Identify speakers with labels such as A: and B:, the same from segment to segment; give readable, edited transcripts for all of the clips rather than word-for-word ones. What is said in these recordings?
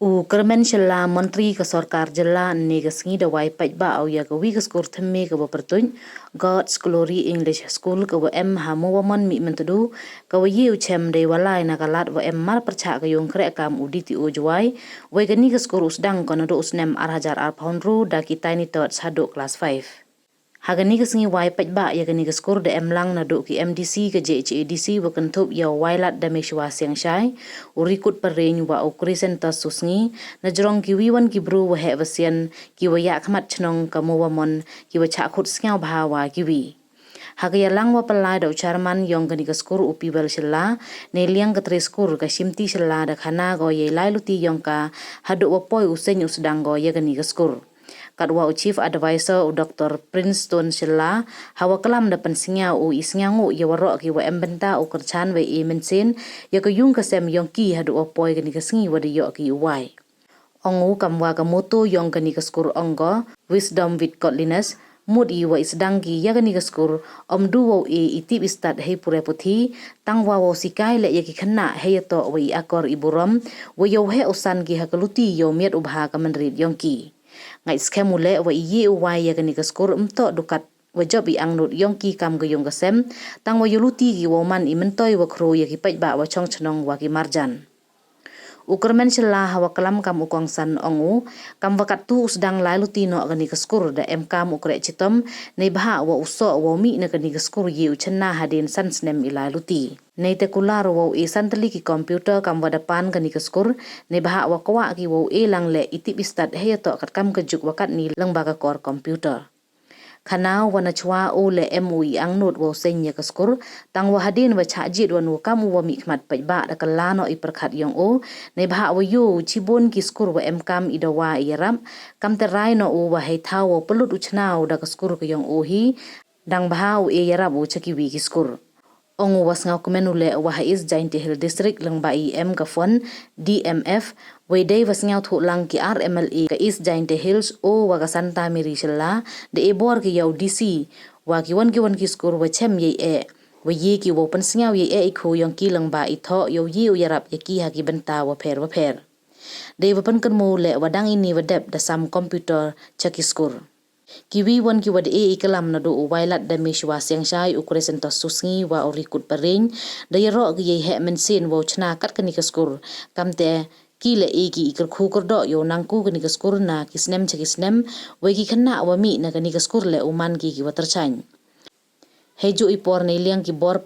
A: Kermen shela menteri ke sarkar jela ni ke sengi da wai pai ba au ya ke wi ke skor themme ke ba pertuin God's Glory English School ke wa em ha mo wamon mi mentudu ke wa yiu chem de walai na kalat wa em mar percha ke yong kre kam uditi o jwai wa ke ni ke skor usdang kono do usnem arhajar ar poundru da kita ni tot sado class 5 Hagani ke sengi wai pai ba ya ke ni ke skor de em lang na do ki MDC ke JHADC wa kentup ya wailat da meshwa siang shai urikut pereng wa ukrisen tas susngi na jorong ki wiwan ki bru wa he wasian ki wa ya khmat chnong ka mo wa mon ki wa cha khut sngau bha wa ki wi Hagaya lang wa palai da ucharman yong ke ni ke skor upi bel shela ne liang ke tre skor ka simti shela da khana go ye lai luti yong ka hadu wa poi useng usdang go ye ke ni ke skor Kadwa Chief Advisor Dr. Princeton Shilla hawa kelam da pensinga u isngangu ya warok ki wa embenta u kerchan we mensin ya ke yung kesem yong ki hadu opoi ke ni kesengi wa de yok ki wai Ongu kamwa ka moto yong ke ni keskur onggo wisdom with godliness mudi wa isdangi ya ke ni keskur omdu wo itip istat hei pure puthi tangwa wo sikai le ya ki khna hei to wi akor iburam wo yo he usan ki hakaluti yo miet ubha ka menrit yong ki ngai skemule wa yi uwai ya kani skor umto dukat wajab i angnut yongki kam go yong gasem tang wa yuluti gi woman i mentoi wa khro ya ki pai ba wa chong chnong wa ki marjan Ukermen shela hawa kalam kam ukong san ongu kam wakat tu usdang lai luti no kani skor da em kam ukre chitom nei bha wa uso wa mi na kani skor yi uchna hadin san snem ilai luti nei te kular wa e santli ki computer kam wa depan kani skor nei bha wa kwa ki wa e lang le itip istat he to kat kam kejuk wakat ni lang ba ka kor computer Kanau wana chwa o le MUI ang not wo senya ka skor tang wa hadin wa chajit wan wo kam wa mikmat pai ba da kalano i perkhat yong o nei bha wa yo chibon ki skor wa em kam i dawa i ram kam te rai no o wa hei thaw wo pelut uchnau da ka skor ka yong o hi dang bha o e yarab wo chaki wi ki skor Ongu was ngau kumenule wa is Jainte Hill District lang ba em ka fon DMF we day was ngau thu lang ki RMLA ka is Jainte Hills o wa ka Santa Mary shella de e bor ki yau DC wa ki wan ki skor wa chem ye e wa ye ki wo pan sngau ye e khu yong ki lang ba i tho yo yi u yarap ye ki ha ki benta wa pher de wa pan kan mo le wa dang ini wa dep da sam computer chaki skor Kiwi wan ki wad ikalam na do wailat da mishwa siang shai ukresen to susngi wa orikut pareng da yaro gi he mensin wo chna kat kani kaskur kamte kile ki ikar khu do yo nangku kani kaskur na kisnem chakisnem we ki khanna wa mi na kani kaskur le uman ki watarchain Hejo ipor na iliang ki bor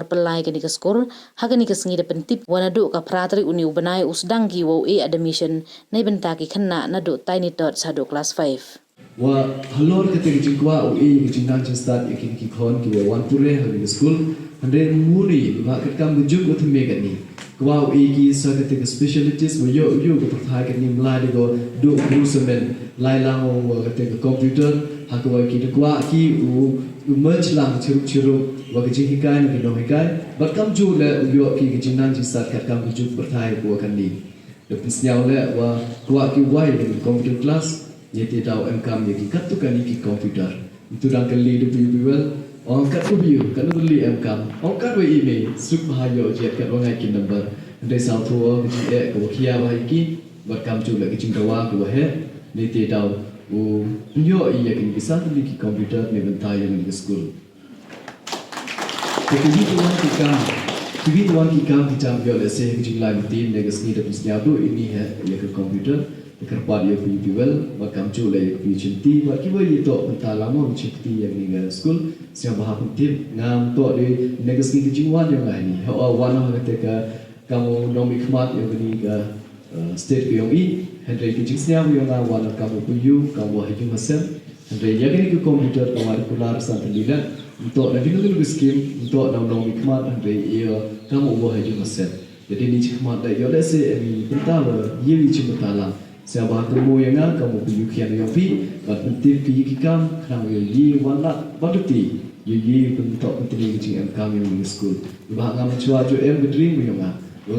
A: pelai kani kaskur hagani kasngi da pentip wana do ka pratri uni ubanai usdang ki wo admission na benta ki khanna na do tiny tot sa do class 5
B: wa halor ke te jingwa o e ke jingnan start ikin ki khon ki wa wan pure ha school hande muri ba ka kam ju go thme ga ni kwa o e ki sa ke te specialties wo yo ko thai ke ni mla de go do semen lai lang o ke te computer ha ko ki de kwa ki u merge lang chiru wa ke jing kai ni no kai ba kam ju le yo ki ke jingnan start ka kam ju thai ko kan ni de pisnyau le wa kwa ki wai de computer class Yaitu tahu MKM yang kita tukan ini komputer itu dah kali itu well orang kat review kan beli MKM orang kat email suk bahayo je kat orang aikin number dari satu ke ke kia bahiki buat kamu juga ke cingkawa ke he yaitu tahu nyo iya kan bisa beli komputer ni bentai yang di school jadi tuan kita kita biar se jinglah rutin dengan seni dan setiap ini ya ke komputer kerpat dia pergi well makam cu le pergi cinti buat kiwa itu entah lama cinti yang ni school siapa bahas tip ngam to di negasi kejiwan yang lain ni wana ketika kamu nomi khmat yang ni ke state yang i hendai kejisnya yang wana kamu puyu kamu haju masem hendai yang ni ke komputer kamu kular sampai dilan untuk nanti dulu skim untuk nomi khmat hendai ia kamu haju masem jadi ni khmat dah yo dah se pentala ye ni cuma Siapa kamu yang kamu pergi kian yang pi, berpenting pergi kam, kamu ye wala berarti ye bentuk penting kecil kamu yang di school. Bahkan macam tu berdream yang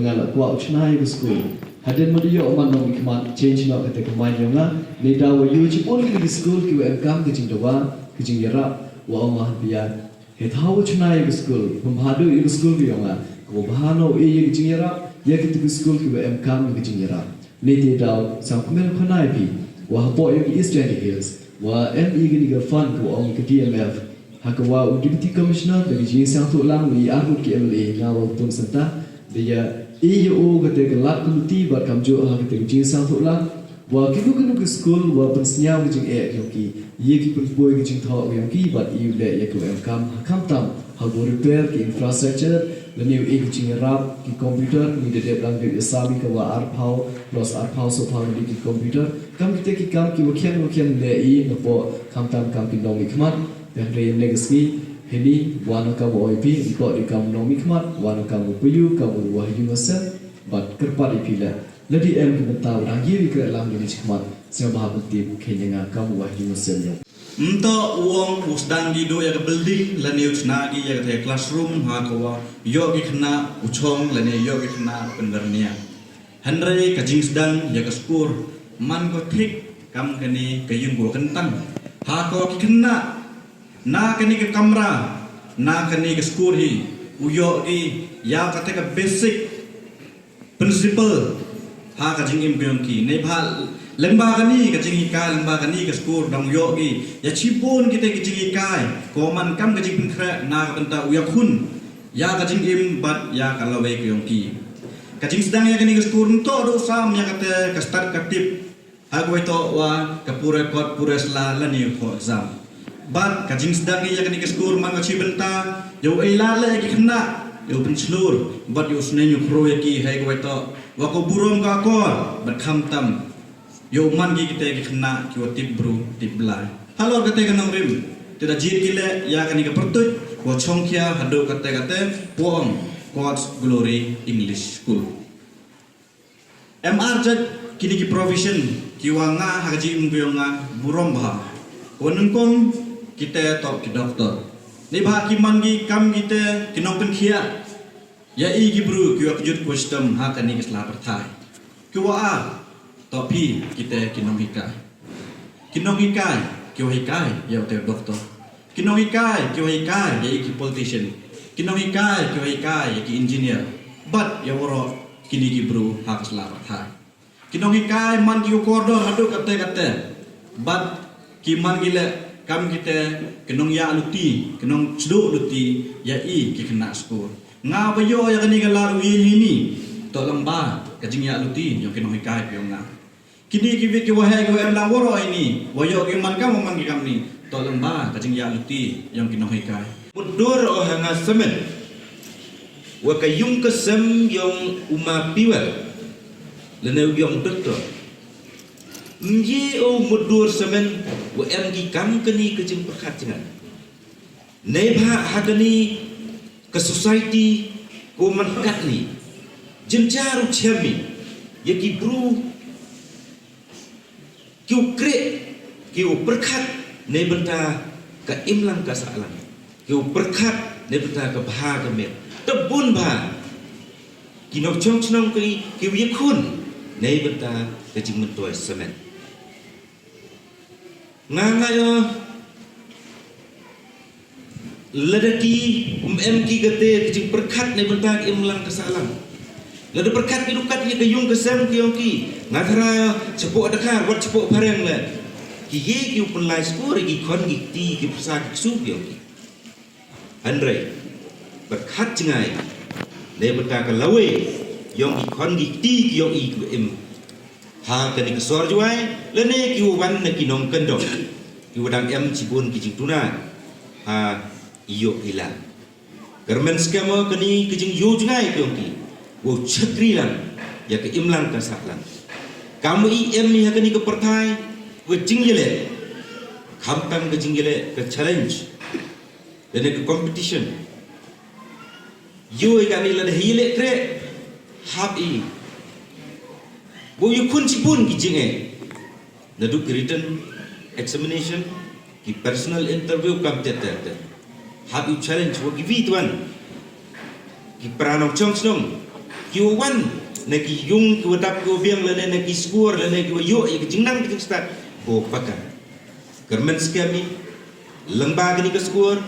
B: nak kuat ucnai di school. Hadin mudi yo man nong ikmat change nak kata kemain yang ni dah wa yo cipol di school ki kam kecil doa kecil yara wa Allah biar hetau ucnai di school. Pemhadu di school yang kamu bahano kecil yara ya kita di school ki kam kecil yara. Niti daw sang kumel khanai pi wa hapo yung Eastern Hills wa ME gini ga fund ko ong ka DMF hakawa Deputy Commissioner dari jing sang tu lang wi arut ki MLA ngawa tun santa dia EO ka te lat kuluti ba kamjo ha ka te jing sang tu lang wa kiku ke school wa pensnya jing yoki ye ki pun jing tho yoki but you le ye ko kam tam ha go repair ki infrastructure the new jing rap ki computer ni de lang de sami ka wa arphau plus arphau so phang di ki computer kam ki kam ki wakhen le no po kam tam kam ki dong ikmat dan re legacy heni wana ka bo ip ko di kam dong ikmat wana ka bo puyu ka bo wahyu masa but kerpat ipila Ladi em kita tahu rangi ke dalam jenis khidmat saya bahagia kenya kamu wahyu muslim.
C: Untuk uang usdang di do ya ke building lani usnagi ya ke classroom ha ko yogi kena ucong lani yogi kena pendernia. Henry kajing sedang ya ke skor man ko trik kam kene ke yung go kentang ha ko kena na kene ke kamera na kene ke skor hi uyo di ya kata ke basic principle ha kajing im ki nei bha lembaga ni kajing ikai lembaga ni ke skor dong yogi ya cipun kita kajing ikai koman kam kajing pinkra na benta uyak hun ya kajing im bat ya kalau we ki kajing sedang ya kani ke skor to do sam ya kata ka start katip ha ko to wa ka pura kot pura sla lani ko exam bat kajing sedang ya kani ke skor man ka cibenta yo ai la le ki khna yo penslur bat yo snenyu pro ya ki hai ko to wako burom ka kor berkham tam yo man gi kita ki khna ki watip bru tiblai halo kate kanong rim tida jit kile ya kani ka pertut ko chongkhya hado kate poong God's Glory English School MR jat kini ki provision ki wanga haji nga burom ba wonungkong kita top ki doktor ni ba ki man gi kam kita kinong penkhia ya igi bru kiwa kejut wisdom ha kani kesla pertai kiwa a topi kita kinong hikai kiwa hikai ya hotel doktor kinong hikai kiwa hikai ya iki politician kinong hikai kiwa hikai ya iki engineer but ya woro kini gi bru ha kesla pertai kinong hikai man kiwa kordor hadu kate but kiman gile kam kita kinong ya luti kinong ceduk luti ya i ki kena skor nga bayo ya kani galar ini to lamba kajing ya luti yo kinong hikai piong nga kini ki ki wahai ko em laworo ini wayo ki man kam man ki kam ni to lamba kajing ya luti yo kinong hikai
D: mundur o hanga semen wa kayung kesem yong uma piwal lenau yong doktor mji o mundur semen wa em ki kam kani kajing perkat jangan nei bha hakani ke society ko mankat ni jenjaru chemi yaki bru kiu kre kiu perkat ne benta ka imlang ka salam kiu perkat ne benta ka bha ka met tebun bha kinok chong chnong ki kiu yakun ne benta ka jing mentoi semen yo ladaki MK gate kecing perkat ne bentak imlang kesalam lada perkat kidukat ye kayung kesem kiyongki ngathara cepuk adakar wat cepuk bareng le ki ye ki penlai skor ki kon ki ti ki psa ki su kiyongki andre perkat jengai ne bentak lawe yong ki kon ki ti kiyong i ku im ha kani kesor juai le ne ki wan ne ki nong kendok ki wadang em cibun ki jingtuna ha iyo hilang garmen skema kani kejing yo jengai kongki wo chakri lang ya ke imlang ka saklang kamu im ni kani ke pertai wo jingjele khampang ke jingjele ke challenge dan ke competition yo kani la hile kre habi wo yo kun cipun ki jinge nadu written examination ki personal interview kam tete habi challenge wo givi tuan ki pranong chong snong ki wan na ki yung ki wadap ko biang la na ki score la na ki yo ki jingnang ki start ko pakar garmen skami lembaga ni ke score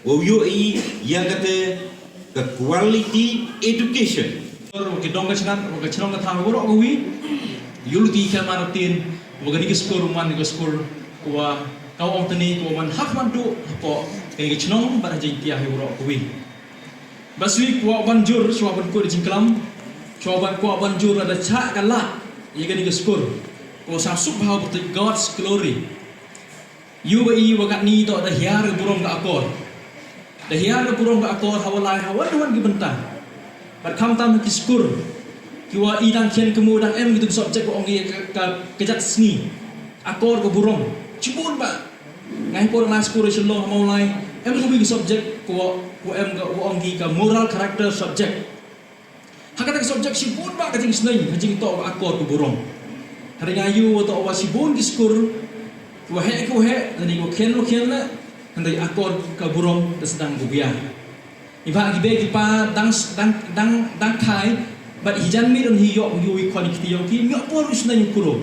D: wo yo i yang kata ke quality education
C: ki dong ka chnat ka chnong ka thang wo ro wi
E: Yuluti Martin, wagani ke skor man ke skor kuwa kau orang tani kuwa man hak man tu apa kaya chnong pada jintia hero kuwi. Baswi kuwa banjur suaban ko jingklam, suaban kuwa banjur ada cak kalah, ia gani ke skor. Kuwa sasuk bahau betul God's glory. You wakat ni to ada hiar burung ke akor. Dah hiar burung ke akor hawalai hawan ke bentang. Bar kam tam ki skor. Kiwa idang kian kemudian gitu subjek ko ongi kejat seni akor ko burung cibun ba ngai por na skor selo maulai ko bi subjek ko ko ongi ka moral character subject hakata ka subjek cibun ba kajing seni kajing to akor ko burung hari ngayu to wa cibun ki skor ko he tadi ko kian la handai akor ka burung sedang gubiar iba gibe gipa dang kai but hijan mi dan hiyok yui konekti yang ki ngak por usna yung kuro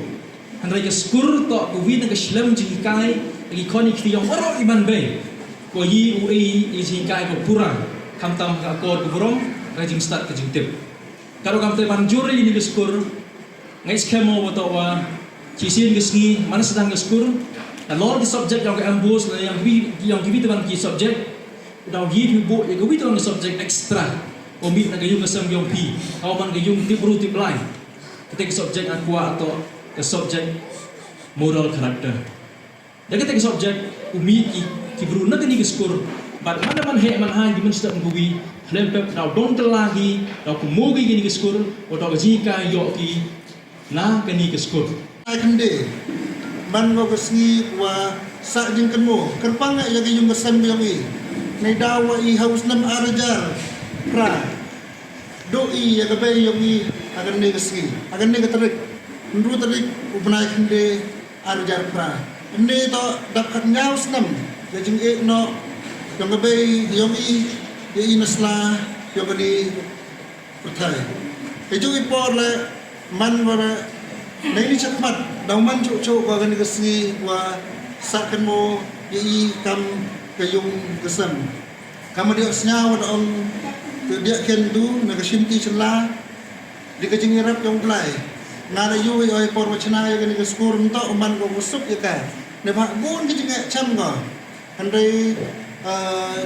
E: handai ke skur to ko wi na shlam ji kai gi konekti yang oro iman be ko yi ui ji kai ko pura kam tam ka ko burong ka jing start ka jing tip karo kam te ban juri ni ke skur ngai skemo wa to wa ci sin ke sngi mana sedang ke skur dan lor di subject yang ke ambos yang ki ban ki subject dan gi bu ya ko wi to subject extra Omit na gayung kasam yung P, kau man gayung tibru tiblay. Ketika subjek aqua atau ke subjek moral character. Dan ketika subjek umit tibru na gani skor. But mana man he man han dimen sedap bugi, lempep dau dong telagi, dau kumogi gani skor, atau jika yoki na gani skor.
F: Kende man go kesngi wa sa jing kenmo, kerpang ya gayung kasam yung I. Nay dawa I haus nam arajar. Pra doi ya gabe yogi agan ne gasgi agan ne gatarik ndu tarik ubnai khinde arjar pra ne to dapat nyaus nam ya jing e no yang gabe yogi ye inasla yogi pertai eju ipor le man wara ne ni chakmat dauman chu wa agan gasgi wa sakan mo ye kam kayung gesam kamu dia senyawa on dia kendu nagasimti sila di kajing irap yang play ngara yui oi por wachana ya gani skor nto man go busuk ya ka ne ba gun kajing cham go andai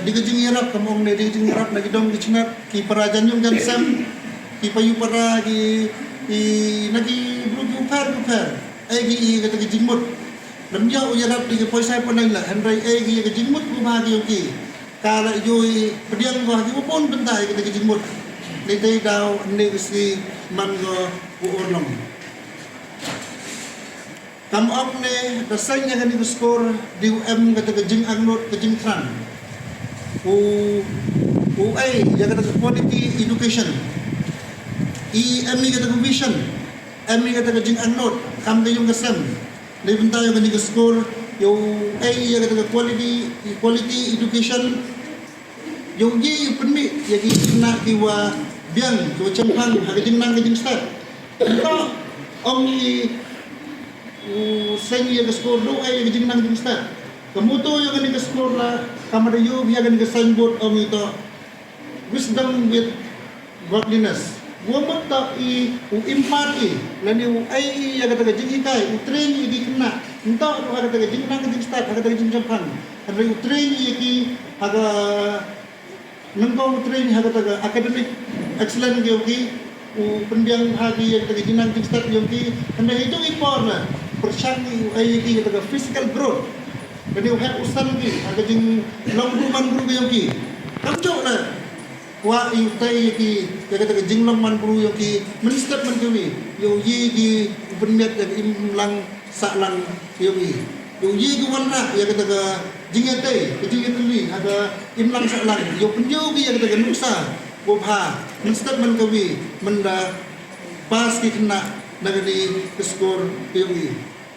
F: di kajing irap kamong ne di kajing irap lagi dong kicnat ki parajan yung jan sam ki payu para ki nagi blu par gi kata kajing mut lam ya u yarap di poisai panai la andai gi kajing mut ku ba gi ki kala yui pediang go hagi pun bentai kita jimut ni dai dau ni si man go uolong kam op ne dasanya kan di skor di UM kata kejing agnot kejing tran ai ya kata quality education kata vision kata kejing agnot kam kayung kesem ni bentai kan di skor yo ya kata quality education yung gi penmi ya gi na kiwa biang kiwa champang ha kajing nang kajing start ito ong i sen ya skor do ay kajing nang kajing start kamuto yung ani skor la kamada yu biya gani signboard ong ito wisdom with godliness wamot ta i impart i lani ay ya kata kajing hikay train i kena ito ha kata kajing nang kajing start ha kata kajing champang ha train i ki haga nengkau train haga academic excellent yogi pendiang hagi yang taga jinang start yogi anda itu impor lah persangi ai ki taga physical growth jadi uhat usan ki haga jing long man guru yogi kamjok lah wa yutai ki taga jing long man guru yogi menstep man kami yogi ki penmiat yang imlang saklang yogi yogi ki wanra ya taga jingate kejingatuli ada imlang saklang yo penjogi yang kita nusa bobha menstep man kawi menda pas ki kena nagani skor yogi